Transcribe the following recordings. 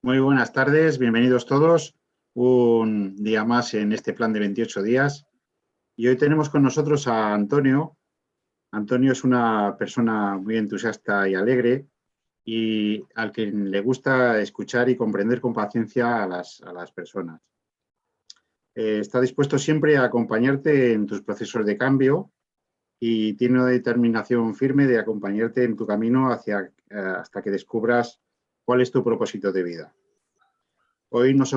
Muy buenas tardes, bienvenidos todos. Un día más en este plan de 28 días. Y hoy tenemos con nosotros a Antonio. Antonio es una persona muy entusiasta y alegre y al que le gusta escuchar y comprender con paciencia a las personas. Está dispuesto siempre a acompañarte en tus procesos de cambio y tiene una determinación firme de acompañarte en tu camino hasta que descubras cuál es tu propósito de vida. Hoy nos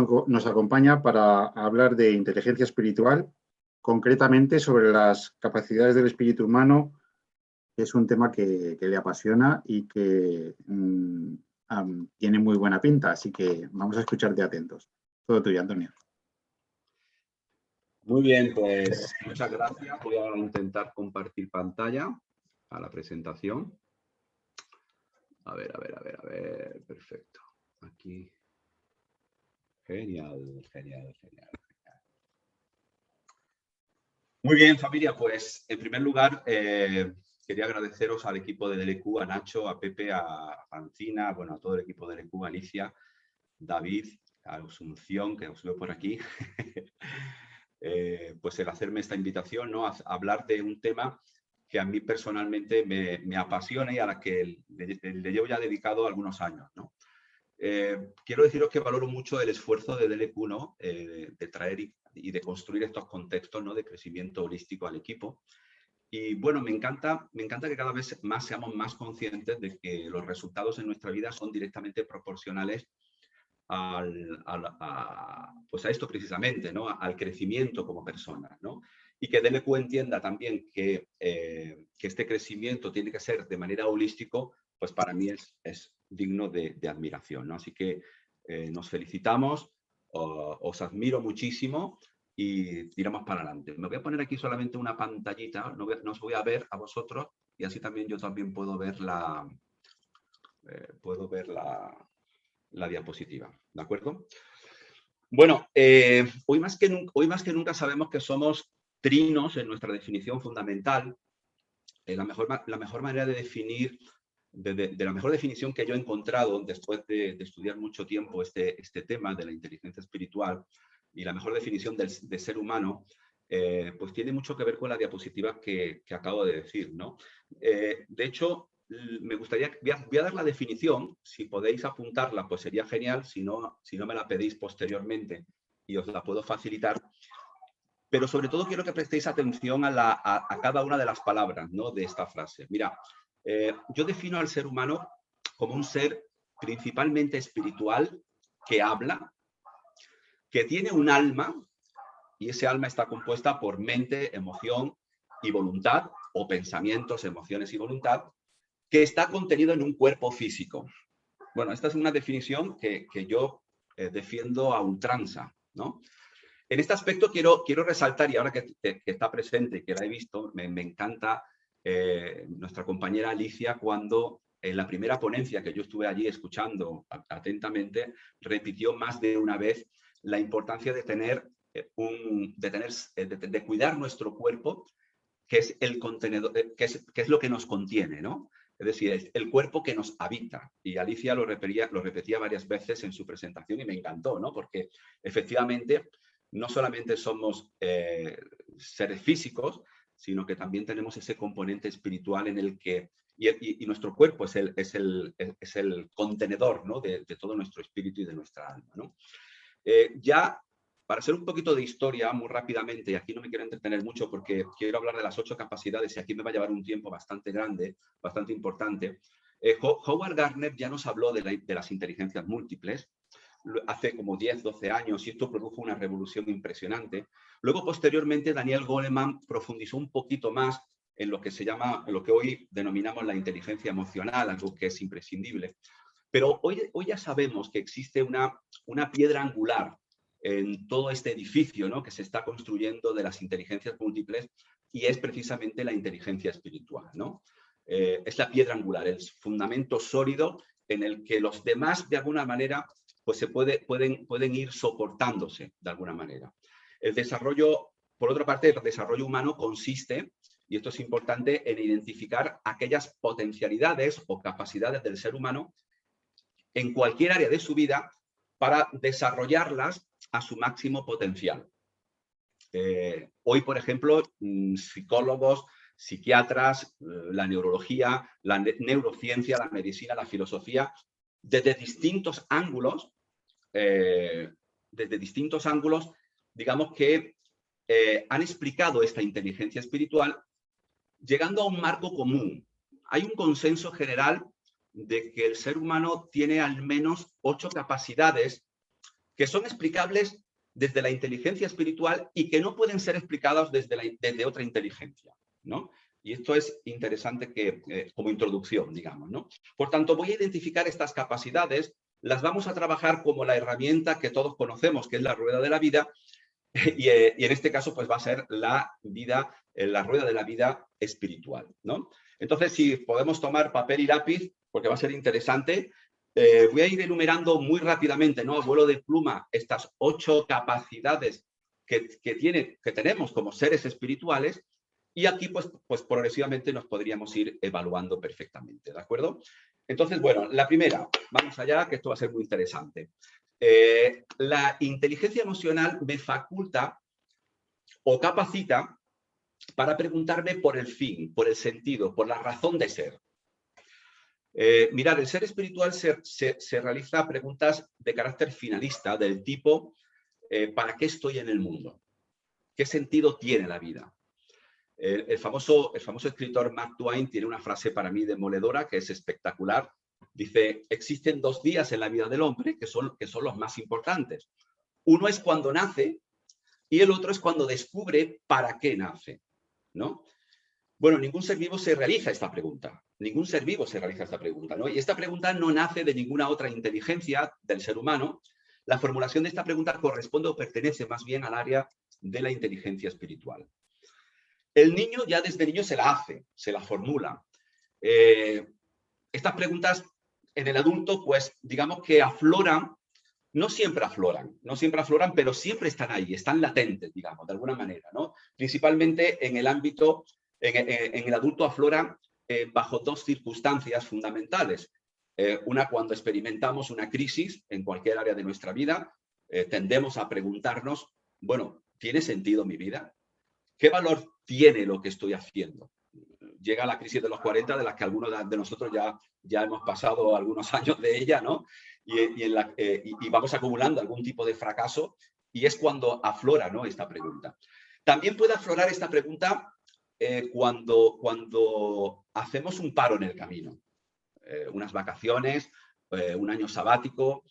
acompaña para hablar de inteligencia espiritual, concretamente sobre las capacidades del espíritu humano, que es un tema que le apasiona y que tiene muy buena pinta, así que vamos a escucharte atentos. Todo tuyo, Antonio. Muy bien, pues muchas gracias. Voy a intentar compartir pantalla a la presentación. A ver, perfecto. Aquí. Genial. Muy bien, familia, pues en primer lugar quería agradeceros al equipo de DLQ, a Nacho, a Pepe, a Francina, bueno, a todo el equipo de DLQ, a Alicia, David, a Asunción, que os veo por aquí, pues el hacerme esta invitación, ¿no? A hablar de un tema que a mí personalmente me apasiona y a la que le llevo ya dedicado algunos años, ¿no? Quiero deciros que valoro mucho el esfuerzo de DLQ, ¿no? De traer y de construir estos contextos, ¿no? De crecimiento holístico al equipo. Y bueno, me encanta que cada vez más seamos más conscientes de que los resultados en nuestra vida son directamente proporcionales pues a esto precisamente, ¿no? Al crecimiento como personas, ¿no? Y que DLQ entienda también que este crecimiento tiene que ser de manera holístico, pues para mí es digno de admiración, ¿no? Así que nos felicitamos, os admiro muchísimo y tiramos para adelante. Me voy a poner aquí solamente una pantallita, no os voy a ver a vosotros y así también yo también puedo ver la diapositiva, ¿de acuerdo? Bueno, hoy más que nunca sabemos que somos trinos en nuestra definición fundamental. La mejor manera de definir, de la mejor definición que yo he encontrado después de estudiar mucho tiempo este tema de la inteligencia espiritual y la mejor definición de ser humano, pues tiene mucho que ver con la diapositiva que acabo de decir, ¿no? De hecho, me gustaría, voy a dar la definición, si podéis apuntarla, pues sería genial, si no me la pedís posteriormente y os la puedo facilitar. Pero sobre todo quiero que prestéis atención a cada una de las palabras, ¿no? De esta frase. Mira, yo defino al ser humano como un ser principalmente espiritual que habla, que tiene un alma, y ese alma está compuesta por mente, emoción y voluntad, o pensamientos, emociones y voluntad, que está contenido en un cuerpo físico. Bueno, esta es una definición que yo defiendo a ultranza, ¿no? En este aspecto quiero resaltar, y ahora que está presente, que la he visto, me encanta nuestra compañera Alicia cuando en la primera ponencia que yo estuve allí escuchando atentamente, repitió más de una vez la importancia de de cuidar nuestro cuerpo, que es el contenedor, que es lo que nos contiene, ¿no? Es decir, es el cuerpo que nos habita. Y Alicia lo repetía varias veces en su presentación y me encantó, ¿no? Porque efectivamente no solamente somos seres físicos, sino que también tenemos ese componente espiritual en el que, y nuestro cuerpo es el contenedor, ¿no? de todo nuestro espíritu y de nuestra alma, ¿no? Ya, para hacer un poquito de historia muy rápidamente, y aquí no me quiero entretener mucho porque quiero hablar de las 8 capacidades y aquí me va a llevar un tiempo bastante grande, bastante importante. Howard Gardner ya nos habló de las inteligencias múltiples hace como 10, 12 años y esto produjo una revolución impresionante. Luego, posteriormente, Daniel Goleman profundizó un poquito más en lo que se llama, lo que hoy denominamos la inteligencia emocional, algo que es imprescindible. Pero hoy ya sabemos que existe una piedra angular en todo este edificio, ¿no? Que se está construyendo de las inteligencias múltiples y es precisamente la inteligencia espiritual, ¿no? Es la piedra angular, el fundamento sólido en el que los demás, de alguna manera, pues pueden ir soportándose de alguna manera. El desarrollo, por otra parte, el desarrollo humano consiste, y esto es importante, en identificar aquellas potencialidades o capacidades del ser humano en cualquier área de su vida para desarrollarlas a su máximo potencial. Hoy, por ejemplo, psicólogos, psiquiatras, la neurología, la neurociencia, la medicina, la filosofía, desde distintos ángulos, digamos que han explicado esta inteligencia espiritual llegando a un marco común. Hay un consenso general de que el ser humano tiene al menos 8 capacidades que son explicables desde la inteligencia espiritual y que no pueden ser explicadas desde otra inteligencia, ¿no? Y esto es interesante como introducción, digamos, ¿no? Por tanto, voy a identificar estas capacidades, las vamos a trabajar como la herramienta que todos conocemos, que es la rueda de la vida, y en este caso, pues va a ser la rueda de la vida espiritual, ¿no? Entonces, si podemos tomar papel y lápiz, porque va a ser interesante, voy a ir enumerando muy rápidamente, ¿no? A vuelo de pluma, estas 8 capacidades que tenemos como seres espirituales, y aquí, pues progresivamente nos podríamos ir evaluando perfectamente, ¿de acuerdo? Entonces, bueno, la primera, vamos allá, que esto va a ser muy interesante. La inteligencia emocional me faculta o capacita para preguntarme por el fin, por el sentido, por la razón de ser. Mirad, el ser espiritual se realiza preguntas de carácter finalista, del tipo, ¿para qué estoy en el mundo? ¿Qué sentido tiene la vida? El famoso escritor Mark Twain tiene una frase para mí demoledora que es espectacular. Dice, existen 2 días en la vida del hombre que son los más importantes. Uno es cuando nace y el otro es cuando descubre para qué nace, ¿no? Bueno, ningún ser vivo se realiza esta pregunta. Ningún ser vivo se realiza esta pregunta, ¿no? Y esta pregunta no nace de ninguna otra inteligencia del ser humano. La formulación de esta pregunta corresponde o pertenece más bien al área de la inteligencia espiritual. El niño ya desde niño se la hace, se la formula. Estas preguntas en el adulto, pues digamos que afloran, no siempre afloran, pero siempre están ahí, están latentes, digamos, de alguna manera, ¿no? Principalmente en el ámbito, en el adulto afloran bajo 2 circunstancias fundamentales. Una, cuando experimentamos una crisis en cualquier área de nuestra vida, tendemos a preguntarnos, bueno, ¿tiene sentido mi vida? ¿Qué valor tiene lo que estoy haciendo? Llega la crisis de los 40, de las que algunos de nosotros ya hemos pasado algunos años de ella, ¿no? Y vamos acumulando algún tipo de fracaso, y es cuando aflora, ¿no?, esta pregunta. También puede aflorar esta pregunta cuando hacemos un paro en el camino. Unas vacaciones, un año sabático,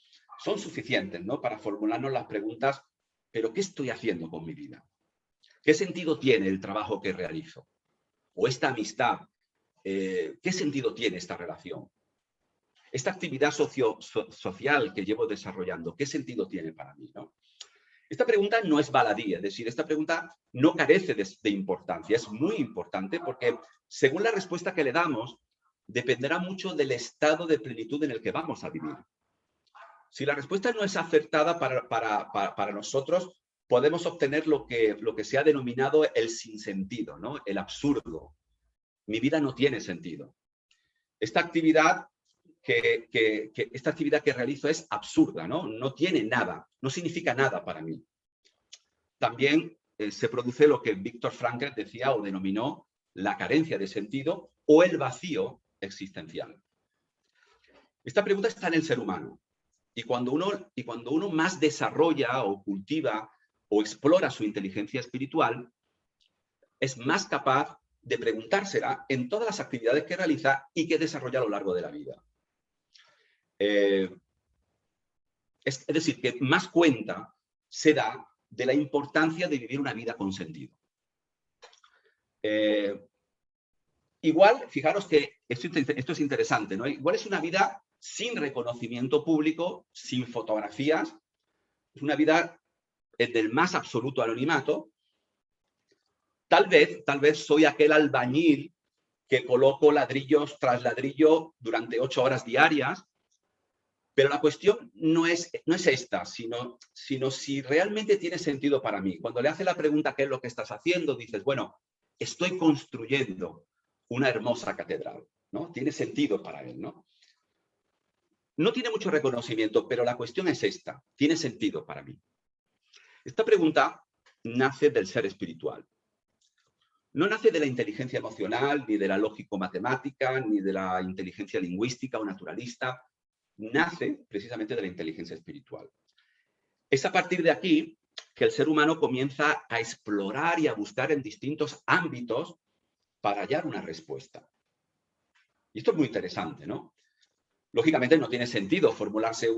son suficientes, ¿no?, para formularnos las preguntas, ¿pero qué estoy haciendo con mi vida? ¿Qué sentido tiene el trabajo que realizo? O esta amistad, ¿qué sentido tiene esta relación? Esta actividad social que llevo desarrollando, ¿qué sentido tiene para mí, ¿no? Esta pregunta no es baladí, es decir, esta pregunta no carece de importancia, es muy importante porque según la respuesta que le damos, dependerá mucho del estado de plenitud en el que vamos a vivir. Si la respuesta no es acertada para nosotros, podemos obtener lo que se ha denominado el sinsentido, ¿no?, el absurdo. Mi vida no tiene sentido. Esta actividad que realizo es absurda, ¿no? No tiene nada, no significa nada para mí. También se produce lo que Viktor Frankl decía o denominó la carencia de sentido o el vacío existencial. Esta pregunta está en el ser humano. Y cuando uno más desarrolla o cultiva o explora su inteligencia espiritual, es más capaz de preguntársela en todas las actividades que realiza y que desarrolla a lo largo de la vida. Es decir, que más cuenta se da de la importancia de vivir una vida con sentido. Igual, fijaros que esto es interesante, ¿no? Igual es una vida sin reconocimiento público, sin fotografías, es una vida del más absoluto anonimato. Tal vez soy aquel albañil que coloco ladrillos tras ladrillo durante 8 horas diarias, pero la cuestión no es esta, sino si realmente tiene sentido para mí. Cuando le hace la pregunta ¿qué es lo que estás haciendo?, dices, bueno, estoy construyendo una hermosa catedral, ¿no? Tiene sentido para él, ¿no? No tiene mucho reconocimiento, pero la cuestión es esta. Tiene sentido para mí. Esta pregunta nace del ser espiritual. No nace de la inteligencia emocional, ni de la lógico-matemática, ni de la inteligencia lingüística o naturalista. Nace precisamente de la inteligencia espiritual. Es a partir de aquí que el ser humano comienza a explorar y a buscar en distintos ámbitos para hallar una respuesta. Y esto es muy interesante, ¿no? Lógicamente no tiene sentido formularse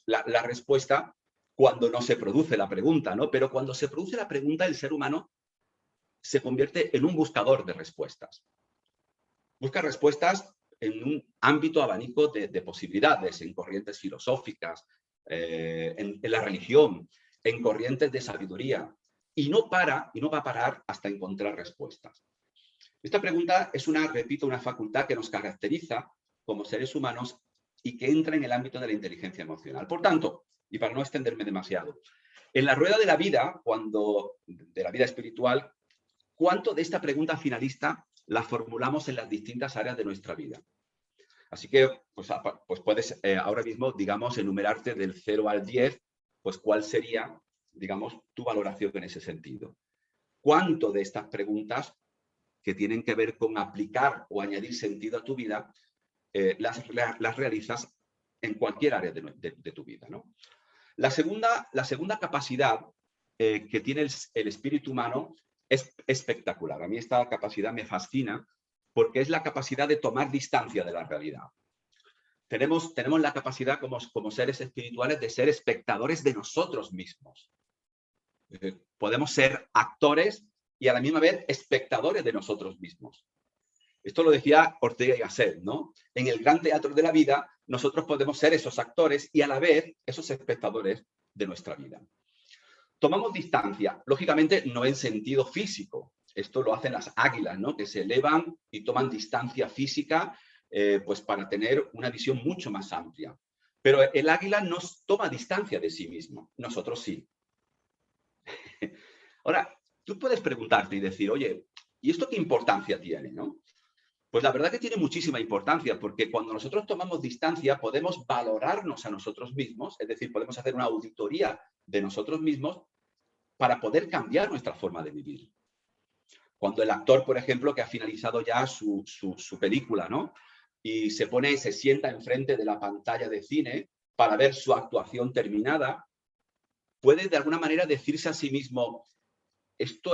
la respuesta cuando no se produce la pregunta, ¿no? Pero cuando se produce la pregunta, el ser humano se convierte en un buscador de respuestas. Busca respuestas en un ámbito abanico de posibilidades, en corrientes filosóficas, en la religión, en corrientes de sabiduría, y no va a parar hasta encontrar respuestas. Esta pregunta es repito, una facultad que nos caracteriza como seres humanos y que entra en el ámbito de la inteligencia emocional. Por tanto, y para no extenderme demasiado, en la rueda de la vida, de la vida espiritual, ¿cuánto de esta pregunta finalista la formulamos en las distintas áreas de nuestra vida? Así que, pues puedes ahora mismo, digamos, enumerarte del 0 al 10, pues cuál sería, digamos, tu valoración en ese sentido. ¿Cuánto de estas preguntas que tienen que ver con aplicar o añadir sentido a tu vida, las realizas en cualquier área de tu vida, ¿no? La segunda capacidad que tiene el espíritu humano es espectacular. A mí esta capacidad me fascina porque es la capacidad de tomar distancia de la realidad. Tenemos la capacidad como seres espirituales de ser espectadores de nosotros mismos. Podemos ser actores y a la misma vez espectadores de nosotros mismos. Esto lo decía Ortega y Gasset, ¿no? En el gran teatro de la vida, nosotros podemos ser esos actores y a la vez esos espectadores de nuestra vida. Tomamos distancia, lógicamente no en sentido físico. Esto lo hacen las águilas, ¿no? Que se elevan y toman distancia física pues para tener una visión mucho más amplia. Pero el águila no toma distancia de sí mismo, nosotros sí. Ahora, tú puedes preguntarte y decir, oye, ¿y esto qué importancia tiene, no? Pues la verdad que tiene muchísima importancia, porque cuando nosotros tomamos distancia podemos valorarnos a nosotros mismos, es decir, podemos hacer una auditoría de nosotros mismos para poder cambiar nuestra forma de vivir. Cuando el actor, por ejemplo, que ha finalizado ya su película, ¿no? Y se sienta enfrente de la pantalla de cine para ver su actuación terminada, puede de alguna manera decirse a sí mismo, esto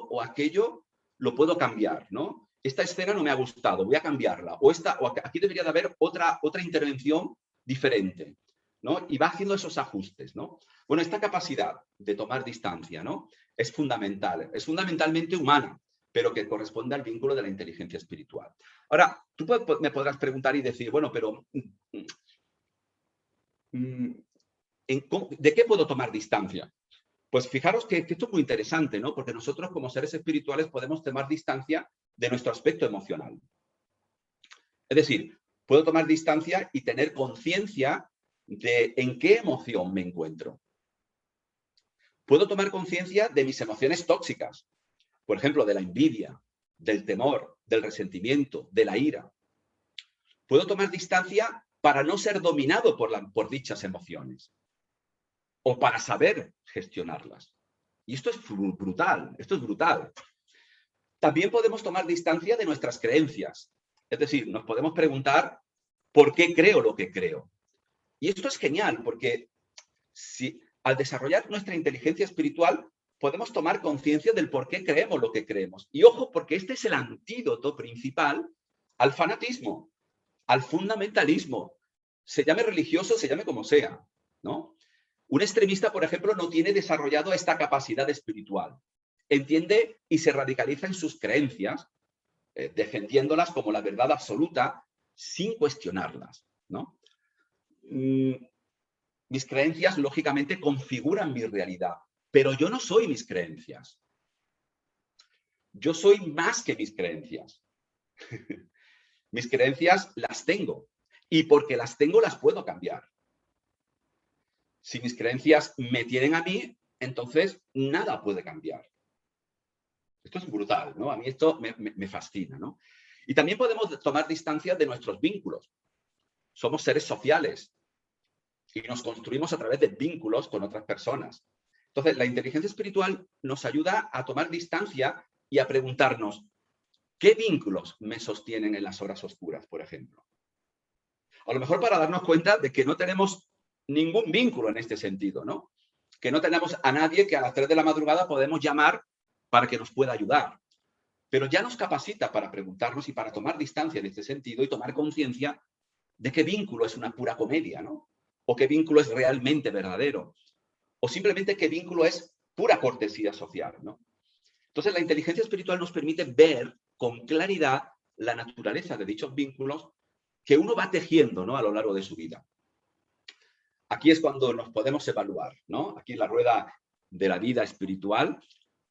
o aquello lo puedo cambiar, ¿no? Esta escena no me ha gustado, voy a cambiarla. O aquí debería de haber otra intervención diferente, ¿no? Y va haciendo esos ajustes, ¿no? Bueno, esta capacidad de tomar distancia, ¿no? Es fundamental, es fundamentalmente humana, pero que corresponde al vínculo de la inteligencia espiritual. Ahora, tú me podrás preguntar y decir, bueno, pero ¿de qué puedo tomar distancia? Pues fijaros que esto es muy interesante, ¿no? Porque nosotros como seres espirituales podemos tomar distancia de nuestro aspecto emocional. Es decir, puedo tomar distancia y tener conciencia de en qué emoción me encuentro. Puedo tomar conciencia de mis emociones tóxicas, por ejemplo, de la envidia, del temor, del resentimiento, de la ira. Puedo tomar distancia para no ser dominado por dichas emociones o para saber gestionarlas. Y esto es brutal, esto es brutal. También podemos tomar distancia de nuestras creencias. Es decir, nos podemos preguntar por qué creo lo que creo. Y esto es genial, porque al desarrollar nuestra inteligencia espiritual podemos tomar conciencia del por qué creemos lo que creemos. Y ojo, porque este es el antídoto principal al fanatismo, al fundamentalismo. Se llame religioso, se llame como sea, ¿no? Un extremista, por ejemplo, no tiene desarrollado esta capacidad espiritual. Entiende y se radicaliza en sus creencias, defendiéndolas como la verdad absoluta sin cuestionarlas, ¿no? Mis creencias, lógicamente, configuran mi realidad, pero yo no soy mis creencias. Yo soy más que mis creencias. Mis creencias las tengo y porque las tengo las puedo cambiar. Si mis creencias me tienen a mí, entonces nada puede cambiar. Esto es brutal, ¿no? A mí esto me fascina, ¿no? Y también podemos tomar distancia de nuestros vínculos. Somos seres sociales y nos construimos a través de vínculos con otras personas. Entonces, la inteligencia espiritual nos ayuda a tomar distancia y a preguntarnos, ¿qué vínculos me sostienen en las horas oscuras, por ejemplo? A lo mejor para darnos cuenta de que no tenemos ningún vínculo en este sentido, ¿no? Que no tenemos a nadie que a las 3 de la madrugada podemos llamar para que nos pueda ayudar. Pero ya nos capacita para preguntarnos y para tomar distancia en este sentido y tomar conciencia de qué vínculo es una pura comedia, ¿no? O qué vínculo es realmente verdadero. O simplemente qué vínculo es pura cortesía social, ¿no? Entonces, la inteligencia espiritual nos permite ver con claridad la naturaleza de dichos vínculos que uno va tejiendo, ¿no?, a lo largo de su vida. Aquí es cuando nos podemos evaluar, ¿no? Aquí en la rueda de la vida espiritual,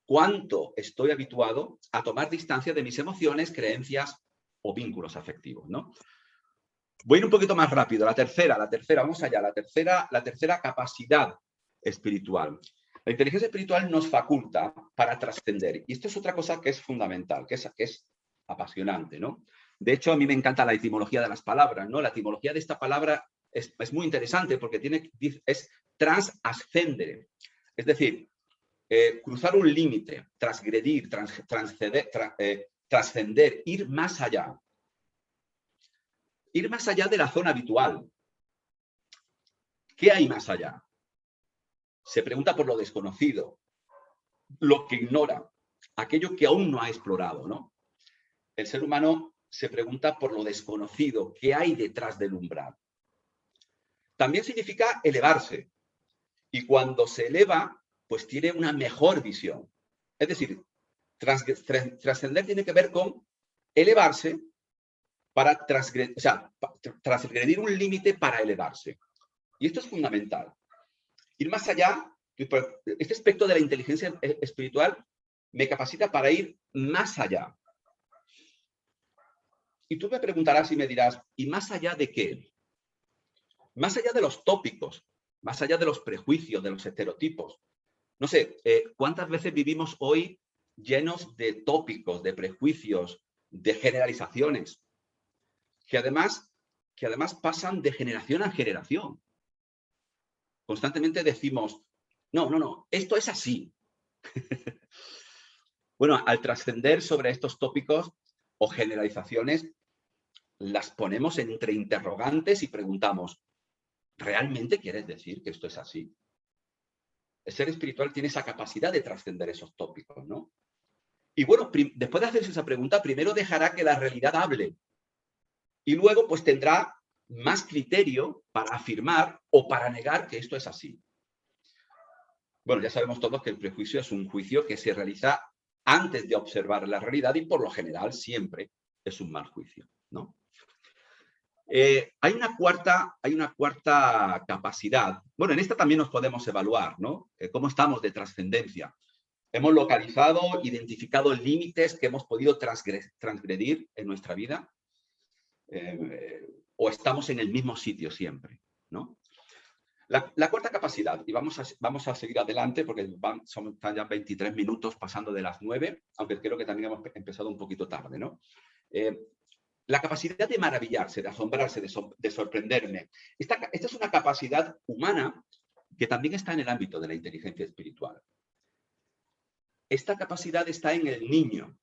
cuánto estoy habituado a tomar distancia de mis emociones, creencias o vínculos afectivos, ¿no? Voy a ir un poquito más rápido. La tercera, vamos allá. La tercera capacidad espiritual. La inteligencia espiritual nos faculta para trascender. Y esto es otra cosa que es fundamental, que es apasionante, ¿no? De hecho, a mí me encanta la etimología de las palabras, ¿no? La etimología de esta palabra es muy interesante porque es transascendere. Es decir, cruzar un límite, transgredir, trascender, ir más allá. Ir más allá de la zona habitual. ¿Qué hay más allá? Se pregunta por lo desconocido, lo que ignora, aquello que aún no ha explorado, ¿no? El ser humano se pregunta por lo desconocido, ¿qué hay detrás del umbral? También significa elevarse. Y cuando se eleva, pues tiene una mejor visión. Es decir, trascender tiene que ver con elevarse para transgredir un límite para elevarse. Y esto es fundamental. Ir más allá, este aspecto de la inteligencia espiritual me capacita para ir más allá. Y tú me preguntarás y me dirás, ¿y más allá de qué? Más allá de los tópicos, más allá de los prejuicios, de los estereotipos. No sé, ¿cuántas veces vivimos hoy llenos de tópicos, de prejuicios, de generalizaciones, que además pasan de generación a generación? Constantemente decimos, no, esto es así. Bueno, al trascender sobre estos tópicos o generalizaciones, las ponemos entre interrogantes y preguntamos, ¿realmente quieres decir que esto es así? El ser espiritual tiene esa capacidad de trascender esos tópicos, ¿no? Y bueno, después de hacerse esa pregunta, primero dejará que la realidad hable y luego pues tendrá más criterio para afirmar o para negar que esto es así. Bueno, ya sabemos todos que el prejuicio es un juicio que se realiza antes de observar la realidad y por lo general siempre es un mal juicio, ¿no? Hay una cuarta capacidad. Bueno, en esta también nos podemos evaluar, ¿no? ¿Cómo estamos de trascendencia? Hemos localizado, identificado límites que hemos podido transgredir en nuestra vida, o estamos en el mismo sitio siempre, ¿no? La cuarta capacidad, y vamos a seguir adelante porque están ya 23 minutos pasando de las 9, aunque creo que también hemos empezado un poquito tarde, ¿no? La capacidad de maravillarse, de asombrarse, de sorprenderme. Esta es una capacidad humana que también está en el ámbito de la inteligencia espiritual. Esta capacidad está en el niño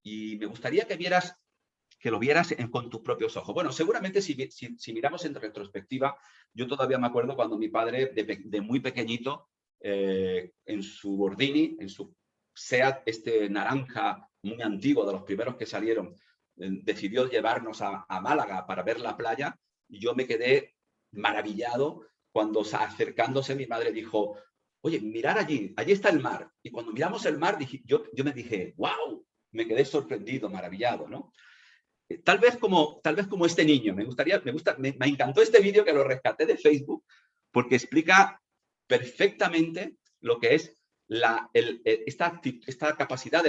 y me gustaría que lo vieras con tus propios ojos. Bueno, seguramente si miramos en retrospectiva, yo todavía me acuerdo cuando mi padre de muy pequeñito, en su Bordini, en su Seat naranja muy antiguo, de los primeros que salieron, decidió llevarnos a Málaga para ver la playa y yo me quedé maravillado cuando acercándose mi madre dijo, oye, mirar allí está el mar. Y cuando miramos el mar, yo me dije, wow, me quedé sorprendido, maravillado, ¿no? Tal vez como este niño. Me encantó este vídeo que lo rescaté de Facebook porque explica perfectamente lo que es esta capacidad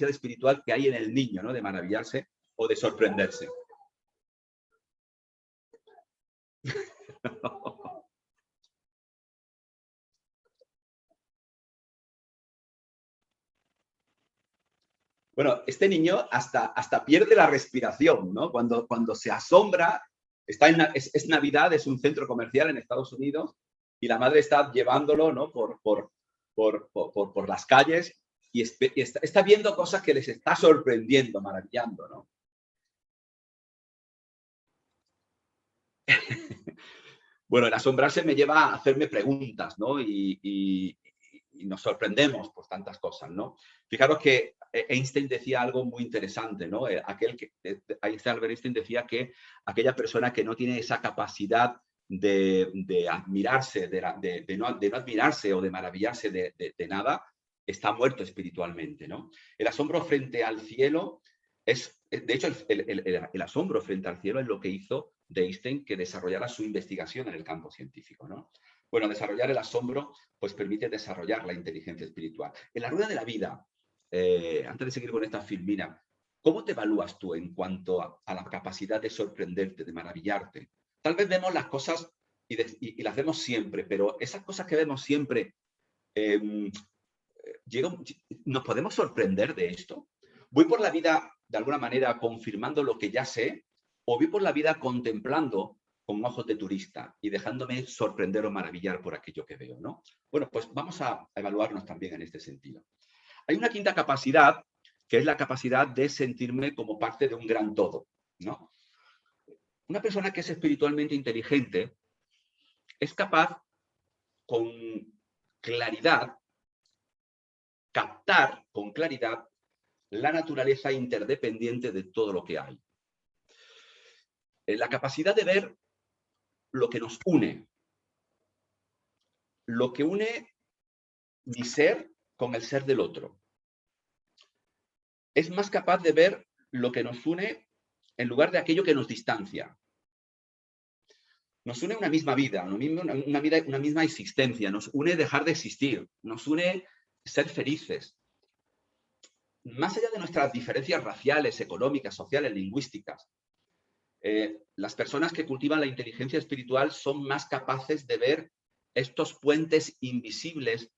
espiritual que hay en el niño, ¿no? De maravillarse o de sorprenderse. Bueno, este niño hasta pierde la respiración, ¿no? Cuando se asombra Es Navidad, es un centro comercial en Estados Unidos y la madre está llevándolo, ¿no? por las calles y está viendo cosas que les está sorprendiendo, maravillando, ¿no? Bueno, el asombrarse me lleva a hacerme preguntas, ¿no? Y nos sorprendemos por tantas cosas, ¿no? Fijaros que Einstein decía algo muy interesante, ¿no? Albert Einstein decía que aquella persona que no tiene esa capacidad de admirarse, de no admirarse o de maravillarse de nada, está muerto espiritualmente, ¿no? El asombro frente al cielo de hecho, el asombro frente al cielo es lo que hizo de Einstein que desarrollara su investigación en el campo científico, ¿no? Bueno, desarrollar el asombro pues permite desarrollar la inteligencia espiritual. En la rueda de la vida, antes de seguir con esta filmina, ¿cómo te evalúas tú en cuanto a la capacidad de sorprenderte, de maravillarte? Tal vez vemos las cosas y las vemos siempre, pero esas cosas que vemos siempre, ¿nos podemos sorprender de esto? ¿Voy por la vida, de alguna manera, confirmando lo que ya sé? ¿O voy por la vida contemplando con ojos de turista y dejándome sorprender o maravillar por aquello que veo, ¿no? Bueno, pues vamos a evaluarnos también en este sentido. Hay una quinta capacidad, que es la capacidad de sentirme como parte de un gran todo, ¿no? Una persona que es espiritualmente inteligente es capaz, con claridad, captar con claridad la naturaleza interdependiente de todo lo que hay. La capacidad de ver lo que nos une, lo que une mi ser con el ser del otro. Es más capaz de ver lo que nos une en lugar de aquello que nos distancia. Nos une una misma vida, una misma existencia, nos une dejar de existir, nos une ser felices. Más allá de nuestras diferencias raciales, económicas, sociales, lingüísticas, las personas que cultivan la inteligencia espiritual son más capaces de ver estos puentes invisibles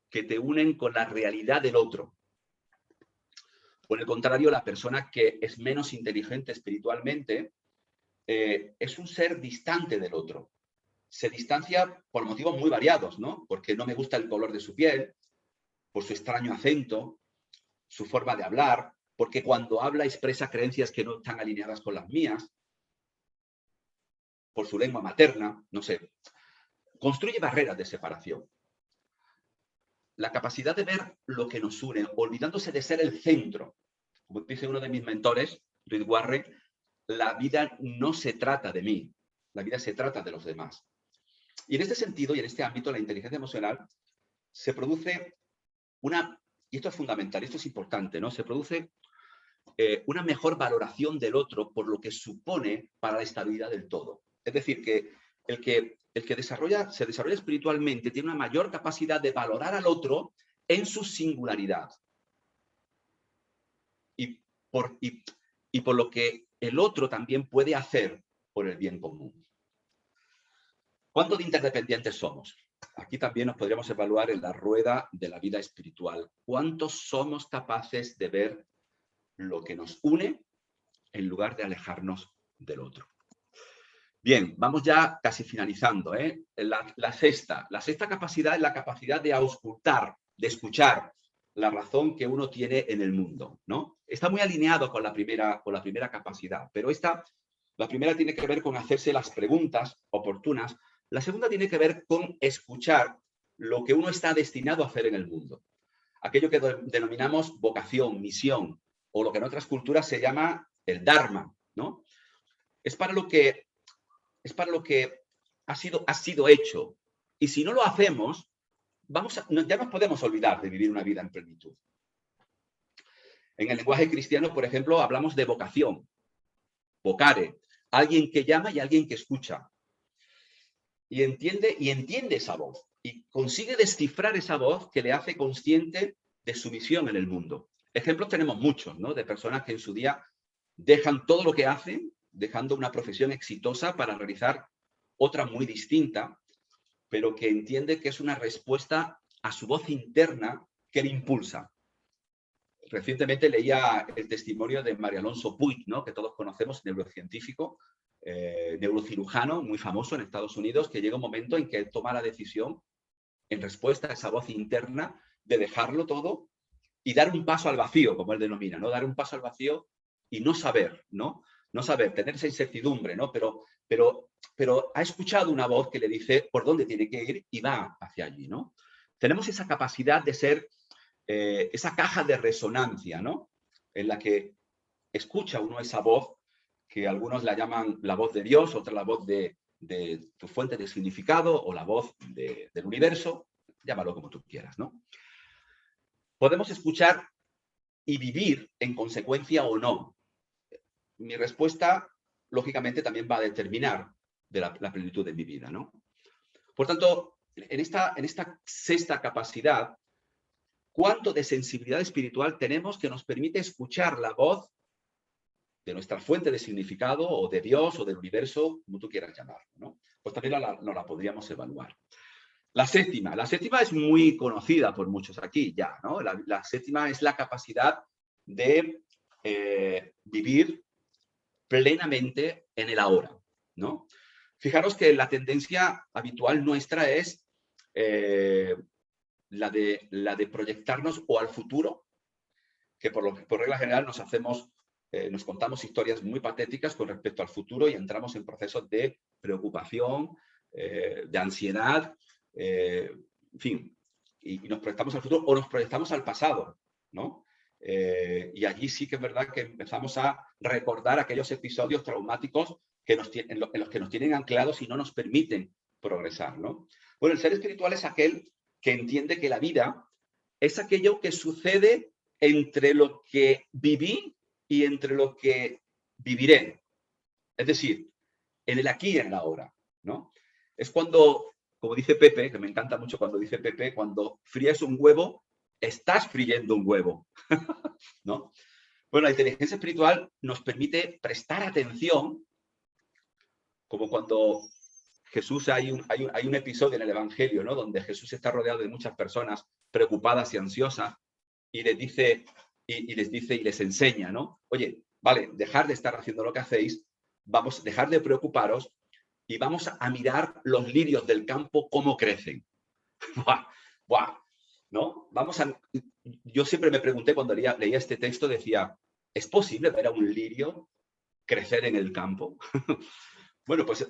que te unen con la realidad del otro. Por el contrario, la persona que es menos inteligente espiritualmente es un ser distante del otro. Se distancia por motivos muy variados, ¿no? Porque no me gusta el color de su piel, por su extraño acento, su forma de hablar, porque cuando habla expresa creencias que no están alineadas con las mías, por su lengua materna, no sé. Construye barreras de separación. La capacidad de ver lo que nos une, olvidándose de ser el centro. Como dice uno de mis mentores, Rick Warren, la vida no se trata de mí, la vida se trata de los demás. Y en este sentido y en este ámbito, la inteligencia emocional se produce y esto es fundamental, esto es importante, ¿no? Se produce una mejor valoración del otro por lo que supone para la estabilidad del todo. Es decir, que el que se desarrolla espiritualmente tiene una mayor capacidad de valorar al otro en su singularidad. Y por lo que el otro también puede hacer por el bien común. ¿Cuánto de interdependientes somos? Aquí también nos podríamos evaluar en la rueda de la vida espiritual. ¿Cuántos somos capaces de ver lo que nos une en lugar de alejarnos del otro? Bien, vamos ya casi finalizando. La sexta capacidad es la capacidad de auscultar, de escuchar la razón que uno tiene en el mundo, ¿no? Está muy alineado con la primera capacidad, pero la primera tiene que ver con hacerse las preguntas oportunas. La segunda tiene que ver con escuchar lo que uno está destinado a hacer en el mundo. Aquello que denominamos vocación, misión, o lo que en otras culturas se llama el Dharma, ¿no? Es para lo que ha sido hecho. Y si no lo hacemos, ya nos podemos olvidar de vivir una vida en plenitud. En el lenguaje cristiano, por ejemplo, hablamos de vocación, vocare, alguien que llama y alguien que escucha. Y entiende esa voz. Y consigue descifrar esa voz que le hace consciente de su misión en el mundo. Ejemplos tenemos muchos, ¿no? De personas que en su día dejan todo lo que hacen, dejando una profesión exitosa para realizar otra muy distinta, pero que entiende que es una respuesta a su voz interna que le impulsa. Recientemente leía el testimonio de María Alonso Puig, ¿no? Que todos conocemos, neurocientífico, neurocirujano muy famoso en Estados Unidos, que llega un momento en que él toma la decisión, en respuesta a esa voz interna, de dejarlo todo y dar un paso al vacío, como él denomina, ¿no? Dar un paso al vacío y no saber, ¿no? No saber, tener esa incertidumbre, ¿no? Pero ha escuchado una voz que le dice por dónde tiene que ir y va hacia allí, ¿no? Tenemos esa capacidad de ser esa caja de resonancia, ¿no? En la que escucha uno esa voz que algunos la llaman la voz de Dios, otra la voz de tu fuente de significado o la voz del universo, llámalo como tú quieras, ¿no? Podemos escuchar y vivir en consecuencia o no. Mi respuesta, lógicamente, también va a determinar de la plenitud de mi vida, ¿no? Por tanto, en esta sexta capacidad, ¿cuánto de sensibilidad espiritual tenemos que nos permite escuchar la voz de nuestra fuente de significado o de Dios o del universo, como tú quieras llamarlo, ¿no? Pues también no la podríamos evaluar. La séptima es muy conocida por muchos aquí ya, ¿no? La séptima es la capacidad de vivir plenamente en el ahora, ¿no? Fijaros que la tendencia habitual nuestra es la de proyectarnos o al futuro, que por regla general nos contamos historias muy patéticas con respecto al futuro y entramos en procesos de preocupación, de ansiedad, en fin, y nos proyectamos al futuro o nos proyectamos al pasado, ¿no? Y allí sí que es verdad que empezamos a recordar aquellos episodios traumáticos en los que nos tienen anclados y no nos permiten progresar, ¿no? Bueno, el ser espiritual es aquel que entiende que la vida es aquello que sucede entre lo que viví y entre lo que viviré. Es decir, en el aquí y en el ahora, ¿no? Es cuando, como dice Pepe, que me encanta mucho cuando dice Pepe, cuando fríes un huevo, estás friendo un huevo, ¿no? Bueno, la inteligencia espiritual nos permite prestar atención, como cuando Jesús, hay un episodio en el Evangelio, ¿no? Donde Jesús está rodeado de muchas personas preocupadas y ansiosas y les dice y les enseña, ¿no? Oye, vale, dejar de estar haciendo lo que hacéis, vamos a dejar de preocuparos y vamos a mirar los lirios del campo cómo crecen. ¡Buah! ¡Buah! ¿No? Yo siempre me pregunté cuando leía este texto, decía, ¿es posible ver a un lirio crecer en el campo? Bueno, pues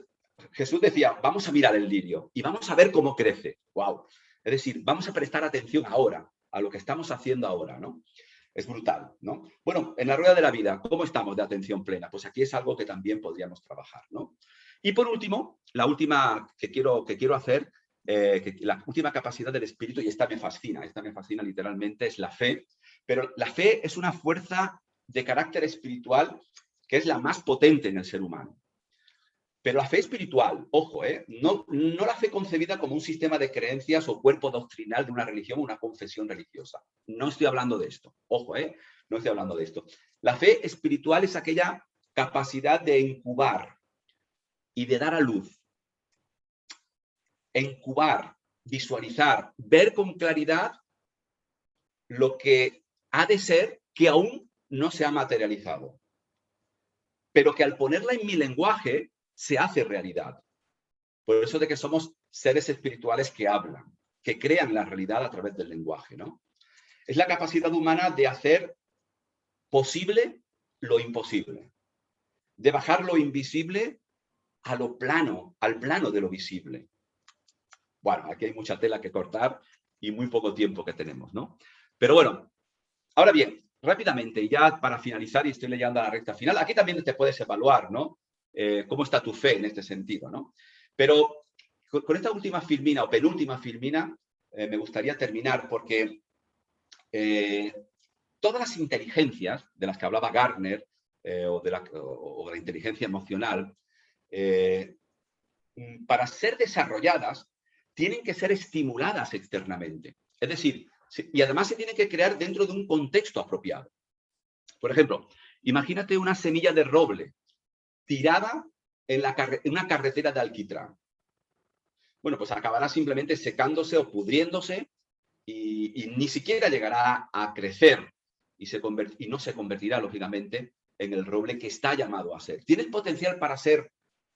Jesús decía, vamos a mirar el lirio y vamos a ver cómo crece. ¡Wow! Es decir, vamos a prestar atención ahora a lo que estamos haciendo ahora, ¿no? Es brutal, ¿no? Bueno, en la rueda de la vida, ¿cómo estamos de atención plena? Pues aquí es algo que también podríamos trabajar, ¿no? Y por último, la última que quiero hacer, la última capacidad del espíritu, y esta me fascina literalmente, es la fe. Pero la fe es una fuerza de carácter espiritual que es la más potente en el ser humano. Pero la fe espiritual, ojo, no la fe concebida como un sistema de creencias o cuerpo doctrinal de una religión o una confesión religiosa. No estoy hablando de esto, ojo, no estoy hablando de esto. La fe espiritual es aquella capacidad de incubar y de dar a luz. Incubar, visualizar, ver con claridad lo que ha de ser que aún no se ha materializado. Pero que al ponerla en mi lenguaje se hace realidad. Por eso de que somos seres espirituales que hablan, que crean la realidad a través del lenguaje, ¿no? Es la capacidad humana de hacer posible lo imposible, de bajar lo invisible a lo plano, al plano de lo visible. Bueno, aquí hay mucha tela que cortar y muy poco tiempo que tenemos, ¿no? Pero bueno, ahora bien, rápidamente, ya para finalizar, y estoy leyendo a la recta final, aquí también te puedes evaluar, ¿no? Cómo está tu fe en este sentido, ¿no? Pero con esta última filmina o penúltima filmina me gustaría terminar porque todas las inteligencias de las que hablaba Gardner o de la inteligencia emocional, para ser desarrolladas, tienen que ser estimuladas externamente. Es decir, y además se tienen que crear dentro de un contexto apropiado. Por ejemplo, imagínate una semilla de roble tirada en una carretera de alquitrán. Bueno, pues acabará simplemente secándose o pudriéndose y ni siquiera llegará a crecer y no se convertirá, lógicamente, en el roble que está llamado a ser. Tiene el potencial para ser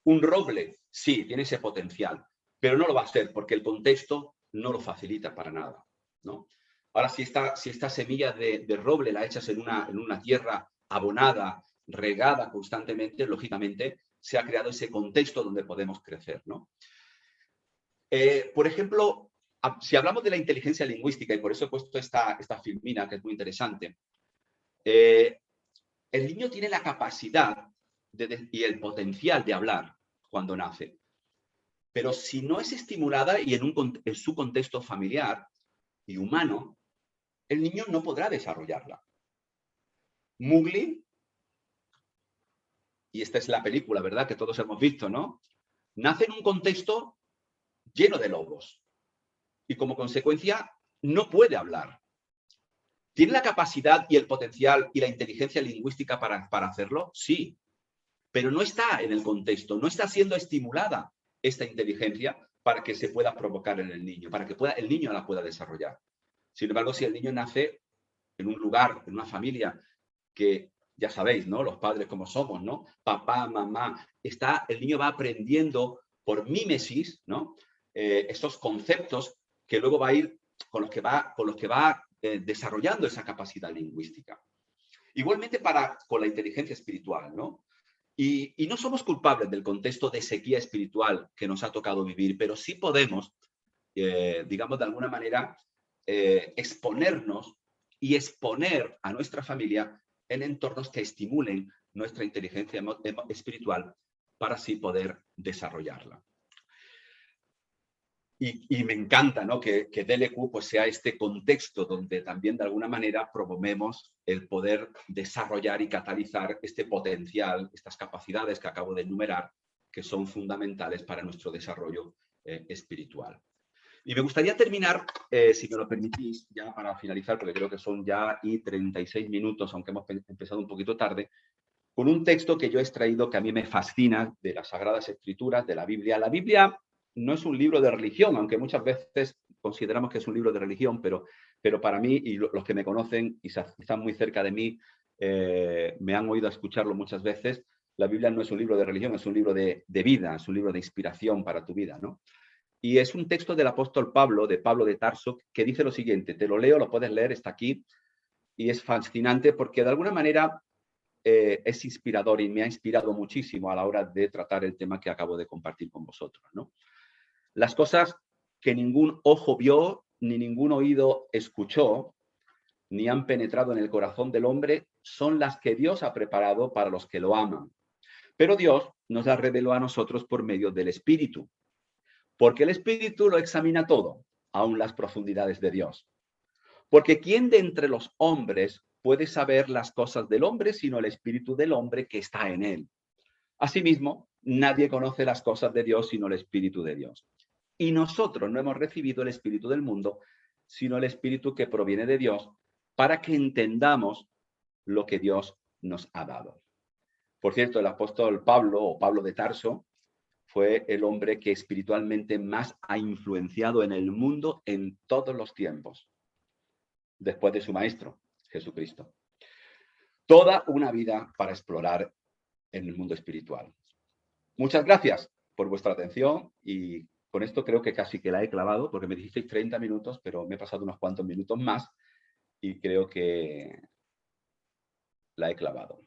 Un roble, sí, tiene ese potencial, pero no lo va a hacer porque el contexto no lo facilita para nada, ¿no? Ahora, si esta semilla de roble la echas en una tierra abonada, regada constantemente, lógicamente se ha creado ese contexto donde podemos crecer, ¿no? Por ejemplo, si hablamos de la inteligencia lingüística, y por eso he puesto esta filmina, que es muy interesante, el niño tiene la capacidad y el potencial de hablar cuando nace, pero si no es estimulada y en su contexto familiar y humano, el niño no podrá desarrollarla. Mowgli, y esta es la película, ¿verdad?, que todos hemos visto, ¿no? Nace en un contexto lleno de lobos y como consecuencia no puede hablar. ¿Tiene la capacidad y el potencial y la inteligencia lingüística para hacerlo? Sí, pero no está en el contexto, no está siendo estimulada esta inteligencia para que se pueda provocar en el niño, para que el niño la pueda desarrollar. Sin embargo, si el niño nace en un lugar, en una familia que, ya sabéis, ¿no?, los padres como somos, ¿no?, papá, mamá, el niño va aprendiendo por mímesis, ¿no?, estos conceptos que luego va a ir con los que va desarrollando esa capacidad lingüística. Igualmente con la inteligencia espiritual, ¿no? Y no somos culpables del contexto de sequía espiritual que nos ha tocado vivir, pero sí podemos, digamos, de alguna manera, exponernos y exponer a nuestra familia en entornos que estimulen nuestra inteligencia espiritual para así poder desarrollarla. Y me encanta, ¿no?, que DLQ pues, sea este contexto donde también de alguna manera promovemos el poder desarrollar y catalizar este potencial, estas capacidades que acabo de enumerar, que son fundamentales para nuestro desarrollo espiritual. Y me gustaría terminar, si me lo permitís, ya para finalizar, porque creo que son ya 36 minutos, aunque hemos empezado un poquito tarde, con un texto que yo he extraído que a mí me fascina de las Sagradas Escrituras, de la Biblia. La Biblia no es un libro de religión, aunque muchas veces consideramos que es un libro de religión, pero para mí, y los que me conocen y están muy cerca de mí, me han oído escucharlo muchas veces, la Biblia no es un libro de religión, es un libro de vida, es un libro de inspiración para tu vida, ¿no? Y es un texto del apóstol Pablo, de Pablo de Tarso, que dice lo siguiente, te lo leo, lo puedes leer, está aquí, y es fascinante porque de alguna manera es inspirador y me ha inspirado muchísimo a la hora de tratar el tema que acabo de compartir con vosotros, ¿no? Las cosas que ningún ojo vio, ni ningún oído escuchó, ni han penetrado en el corazón del hombre, son las que Dios ha preparado para los que lo aman. Pero Dios nos las reveló a nosotros por medio del Espíritu, porque el Espíritu lo examina todo, aun las profundidades de Dios. Porque ¿quién de entre los hombres puede saber las cosas del hombre sino el Espíritu del hombre que está en él? Asimismo, nadie conoce las cosas de Dios sino el Espíritu de Dios. Y nosotros no hemos recibido el Espíritu del mundo, sino el Espíritu que proviene de Dios, para que entendamos lo que Dios nos ha dado. Por cierto, el apóstol Pablo, o Pablo de Tarso, fue el hombre que espiritualmente más ha influenciado en el mundo en todos los tiempos, después de su maestro, Jesucristo. Toda una vida para explorar en el mundo espiritual. Muchas gracias por vuestra atención y con esto creo que casi que la he clavado, porque me dijisteis 30 minutos, pero me he pasado unos cuantos minutos más y creo que la he clavado.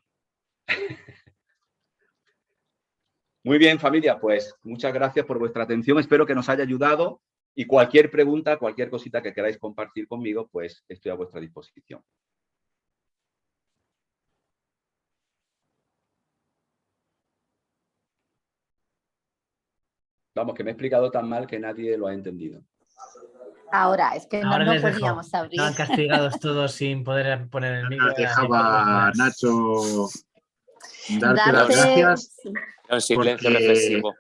Muy bien, familia, pues muchas gracias por vuestra atención. Espero que nos haya ayudado y cualquier pregunta, cualquier cosita que queráis compartir conmigo, pues estoy a vuestra disposición. Vamos, que me he explicado tan mal que nadie lo ha entendido. Ahora, es que Ahora no les podíamos dejo. abrir. Estaban castigados todos sin poder poner el micro. Nos dejaba Nacho darte las gracias. Un silencio porque reflexivo.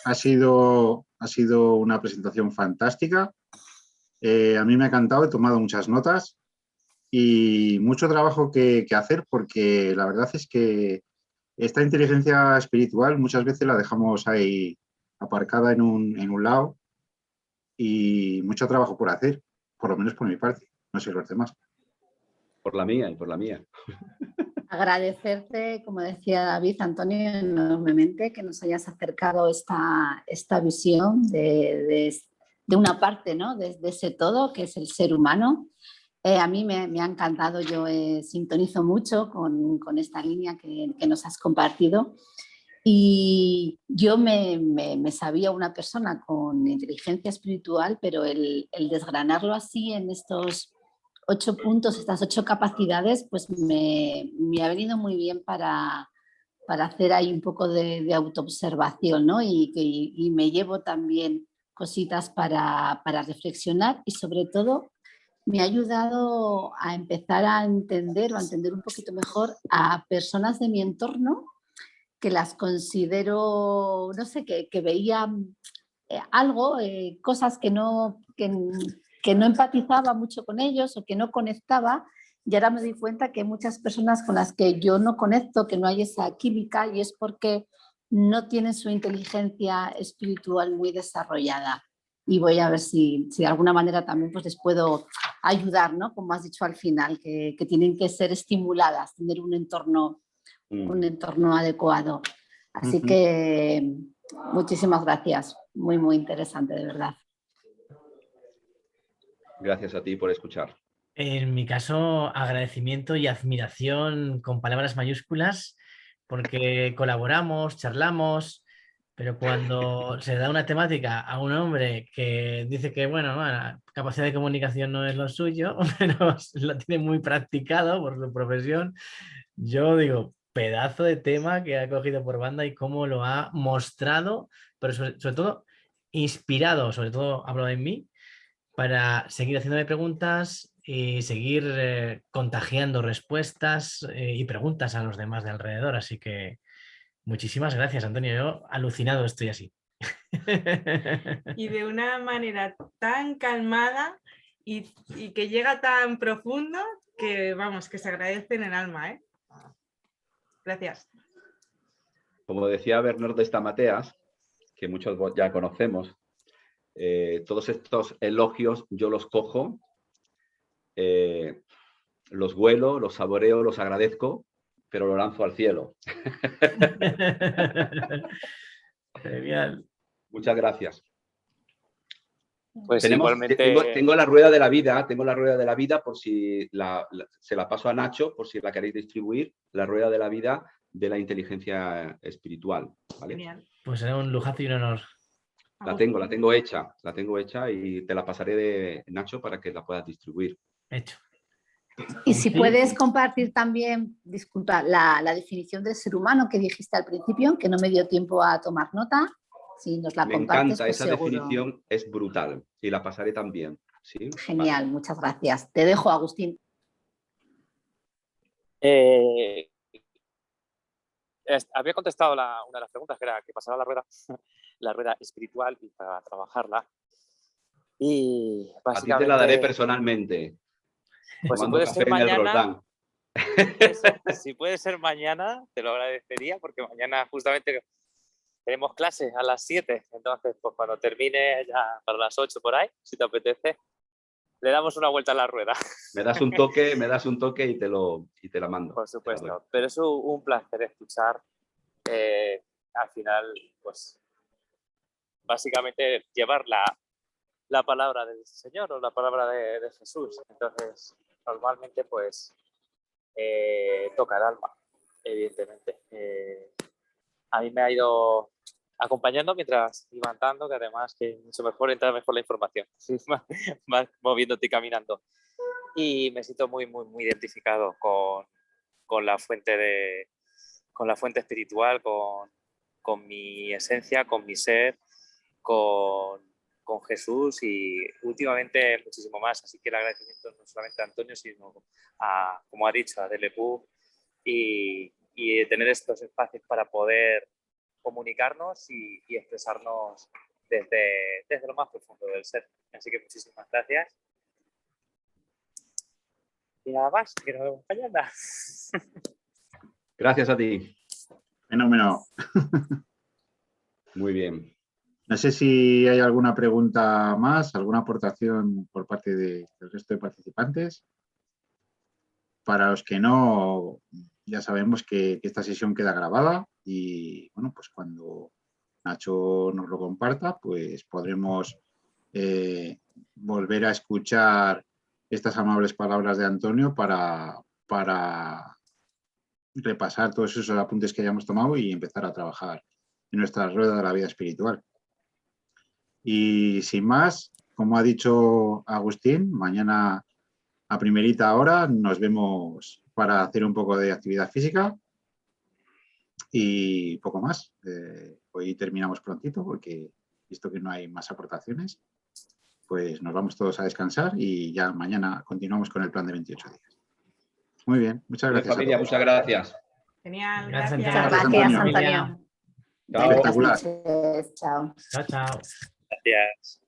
ha sido una presentación fantástica. A mí me ha encantado, he tomado muchas notas y mucho trabajo que hacer, porque la verdad es que esta inteligencia espiritual muchas veces la dejamos ahí aparcada en un lado y mucho trabajo por hacer, por lo menos por mi parte, no sé los demás. Por la mía y por la mía. Agradecerte, como decía David, Antonio, enormemente que nos hayas acercado esta visión de una parte, ¿no? de ese todo que es el ser humano. A mí me ha encantado, yo sintonizo mucho con esta línea que nos has compartido. Y yo me sabía una persona con inteligencia espiritual, pero el desgranarlo así en estos 8 puntos, estas 8 capacidades, pues me ha venido muy bien para hacer ahí un poco de autoobservación, ¿no? Y me llevo también cositas para reflexionar y sobre todo me ha ayudado a empezar a entender o a entender un poquito mejor a personas de mi entorno que las considero, no sé, que veía algo, cosas que no empatizaba mucho con ellos o que no conectaba, y ahora me doy cuenta que hay muchas personas con las que yo no conecto, que no hay esa química, y es porque no tienen su inteligencia espiritual muy desarrollada. Y voy a ver si de alguna manera también pues les puedo ayudar, ¿no? Como has dicho al final, que tienen que ser estimuladas, tener un entorno adecuado. Así que muchísimas gracias. Muy, muy interesante, de verdad. Gracias a ti por escuchar. En mi caso, agradecimiento y admiración con palabras mayúsculas, porque colaboramos, charlamos, pero cuando se da una temática a un hombre que dice que, bueno, la capacidad de comunicación no es lo suyo, pero lo tiene muy practicado por su profesión, yo digo, pedazo de tema que ha cogido por banda y cómo lo ha mostrado, pero sobre todo inspirado, sobre todo hablo de mí, para seguir haciéndome preguntas y seguir contagiando respuestas y preguntas a los demás de alrededor. Así que muchísimas gracias, Antonio. Yo alucinado estoy así. Y de una manera tan calmada y que llega tan profundo que, vamos, que se agradece en el alma, ¿eh? Gracias. Como decía Bernardo Estamateas, que muchos ya conocemos, todos estos elogios yo los cojo, los huelo, los saboreo, los agradezco, pero lo lanzo al cielo. Genial. Muchas gracias. Pues igualmente... Tengo la rueda de la vida, por si se la paso a Nacho, por si la queréis distribuir, la rueda de la vida de la inteligencia espiritual, ¿vale? Genial. Pues será un lujazo y un honor. La tengo hecha y te la pasaré de Nacho para que la puedas distribuir. Hecho. Y si puedes compartir también, disculpa, la definición del ser humano que dijiste al principio, que no me dio tiempo a tomar nota. Si nos la compartes, Me encanta, pues esa seguro. definición es brutal y la pasaré también. ¿Sí? Genial, Vale. muchas gracias. Te dejo, Agustín. Había contestado una de las preguntas, que era que pasaba la rueda espiritual y para trabajarla. Y básicamente... A ti te la daré personalmente. Pues si puede ser mañana, si puede ser mañana, te lo agradecería, porque mañana justamente tenemos clases a las 7, entonces pues cuando termine ya para las 8 por ahí, si te apetece, le damos una vuelta a la rueda. Me das un toque y te la mando. Por supuesto, pero es un placer escuchar al final, pues básicamente llevar la palabra del Señor o la palabra de Jesús. Entonces, normalmente pues toca el alma, evidentemente. A mí me ha ido acompañando mientras iba andando, que además que mucho mejor entra mejor la información. Vas moviéndote y caminando. Y me siento muy, muy, muy identificado con la fuente espiritual, con mi esencia, con mi ser, con Jesús y últimamente muchísimo más. Así que el agradecimiento no solamente a Antonio, sino a, como ha dicho, a Delepú y tener estos espacios para poder comunicarnos y expresarnos desde lo más profundo del ser. Así que muchísimas gracias. Y nada más, que nos vemos mañana. Gracias a ti. Fenómeno. Muy bien. No sé si hay alguna pregunta más, alguna aportación por parte del resto de participantes. Para los que no, ya sabemos que esta sesión queda grabada y, bueno, pues cuando Nacho nos lo comparta, pues podremos volver a escuchar estas amables palabras de Antonio para repasar todos esos apuntes que hayamos tomado y empezar a trabajar en nuestra rueda de la vida espiritual. Y sin más, como ha dicho Agustín, mañana a primerita hora nos vemos para hacer un poco de actividad física y poco más. Hoy terminamos prontito porque, visto que no hay más aportaciones, pues nos vamos todos a descansar y ya mañana continuamos con el plan de 28 días. Muy bien, muchas gracias. Familia, a todos. muchas gracias. Genial, Gracias, gracias. Antonio. Gracias, Antonio. Antonio. Chao. Buenas Espectacular. noches. Chao. Chao, chao. Gracias.